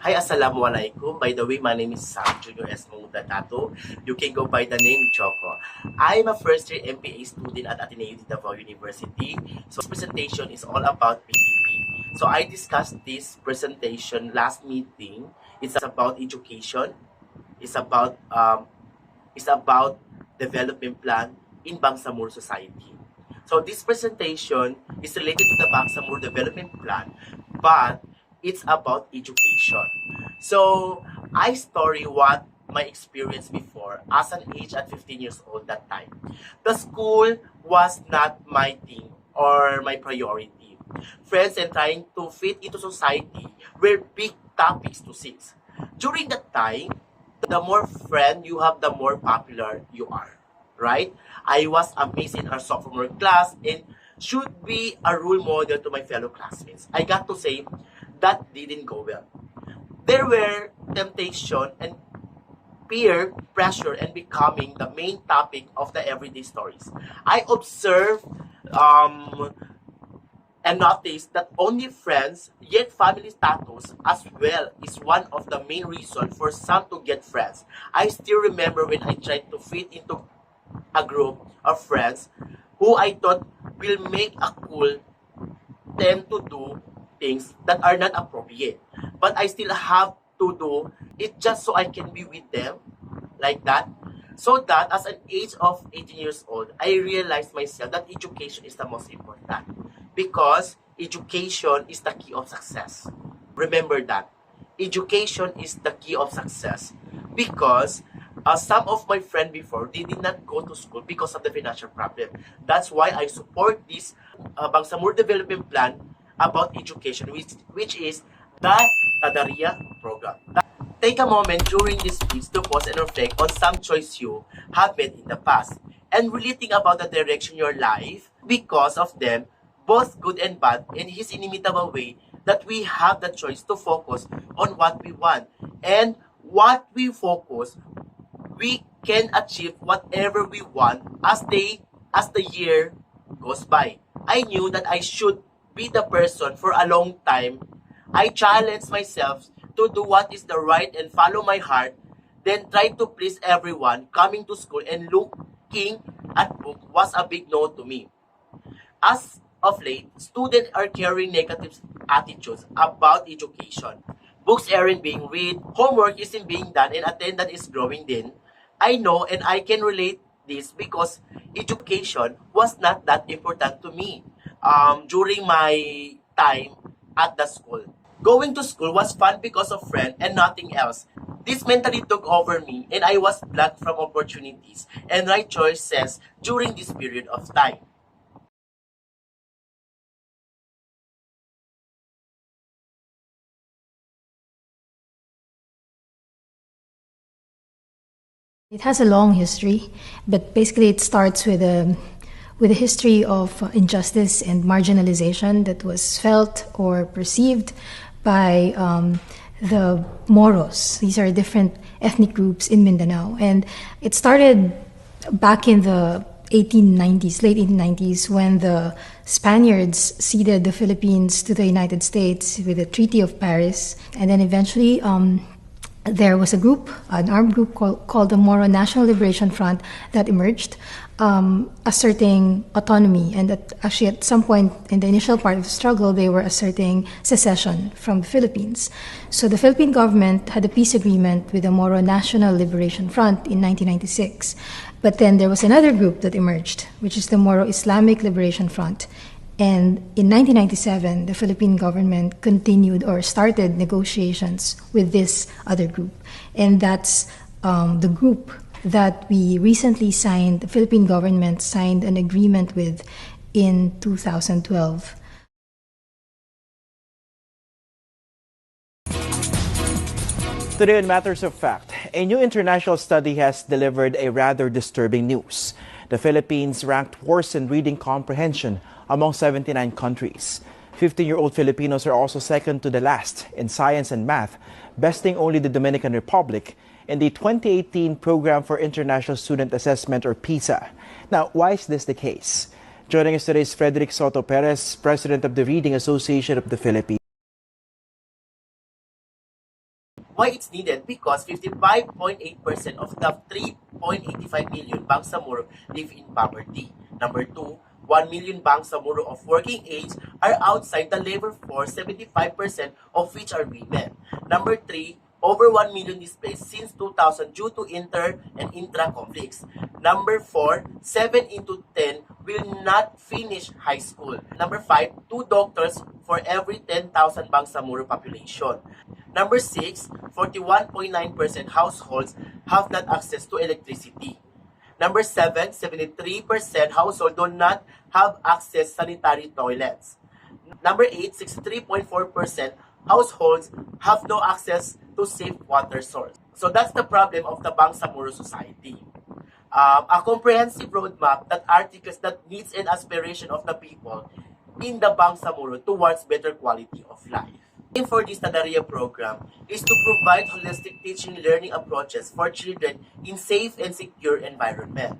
Hi, Assalamualaikum. By the way, my name is Sam Junior S. Mangudatato. You can go by the name Choco. I'm a first-year MPA student at Ateneo de Davao University. So this presentation is all about PDP. So I discussed this presentation last meeting. It's about education. It's about development plan in Bangsamoro society. So this presentation is related to the Bangsamoro development plan, but it's about education. So I story what my experience before as an age at 15 years old that time. The school was not my thing or my priority. Friends and trying to fit into society were big topics to seize. During that time, the more friend you have, the more popular you are, right? I was amazed in our sophomore class and should be a role model to my fellow classmates. I got to say, that didn't go well. There were temptation and peer pressure and becoming the main topic of the everyday stories. I observed and noticed that only friends, yet family status as well is one of the main reasons for some to get friends. I still remember when I tried to fit into a group of friends who I thought will make a cool tend to do things that are not appropriate. But I still have to do it just so I can be with them like that. So that as an age of 18 years old, I realized myself that education is the most important because education is the key of success. Remember that. Education is the key of success because some of my friends before, they did not go to school because of the financial problem. That's why I support this Bangsamoro development plan about education, which is the Tahderiyyah program. Take a moment during this speech to pause and reflect on some choice you have made in the past and really think about the direction your life because of them, both good and bad, in his inimitable way that we have the choice to focus on what we want. And what we focus, we can achieve whatever we want as the year goes by. I knew that I should be the person for a long time. I challenged myself to do what is the right and follow my heart, then try to please everyone. Coming to school and looking at book was a big no to me. As of late, students are carrying negative attitudes about education. Books aren't being read, homework isn't being done, and attendance is growing then. I know and I can relate this because education was not that important to me during my time at the school. Going to school was fun because of friends and nothing else. This mentally took over me and I was blocked from opportunities and right choices during this period of time. It has a long history, but basically it starts with a history of injustice and marginalization that was felt or perceived by the Moros. These are different ethnic groups in Mindanao. And it started back in the 1890s, late 1890s, when the Spaniards ceded the Philippines to the United States with the Treaty of Paris. And then eventually there was a group, an armed group called the Moro National Liberation Front that emerged, asserting autonomy. And actually at some point in the initial part of the struggle, they were asserting secession from the Philippines. So the Philippine government had a peace agreement with the Moro National Liberation Front in 1996. But then there was another group that emerged, which is the Moro Islamic Liberation Front. And in 1997, the Philippine government continued or started negotiations with this other group. And that's the group that we recently signed, the Philippine government signed an agreement with in 2012. Today on Matters of Fact, a new international study has delivered a rather disturbing news. The Philippines ranked worst in reading comprehension among 79 countries. 15-year-old Filipinos are also second to the last in science and math, besting only the Dominican Republic in the 2018 Program for International Student Assessment, or PISA. Now, why is this the case? Joining us today is Frederick Soto Perez, President of the Reading Association of the Philippines. Why it's needed? Because 55.8% of the 3.85 million Bangsamoro live in poverty. Number 2, 1 million Bangsamoro of working age are outside the labor force, 75% of which are women. Number 3, over 1 million displaced since 2000 due to inter and intra conflicts. Number 4, 7 into 10 will not finish high school. Number 5, 2 doctors for every 10,000 Bangsamoro population. Number 6, 41.9% households have not access to electricity. Number 7, 73% households do not have access sanitary toilets. Number 8, 63.4% households have no access to safe water source. So that's the problem of the Bangsamoro society. A comprehensive roadmap that articles the needs and aspiration of the people in the Bangsamoro towards better quality of life. Aim for this Tahderiyyah program is to provide holistic teaching learning approaches for children in safe and secure environment.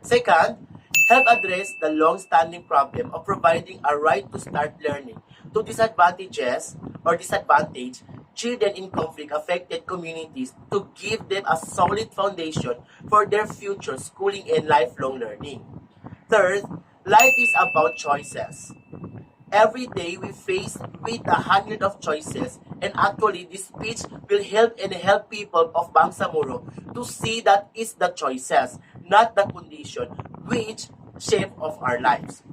Second, help address the long-standing problem of providing a right to start learning to disadvantage children in conflict-affected communities to give them a solid foundation for their future schooling and lifelong learning. Third, life is about choices. Every day we face with 100 of choices, and actually this speech will help people of Bangsamoro to see that it's the choices, not the condition, which shape of our lives.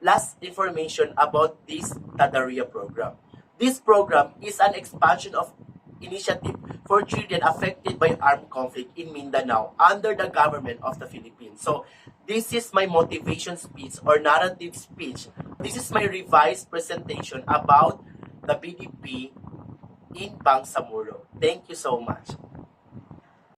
Last information about this Tahderiyyah program. This program is an expansion of initiative for children affected by armed conflict in Mindanao under the government of the Philippines. So, this is my motivation speech or narrative speech. This is my revised presentation about the BDP in Bangsamoro. Thank you so much.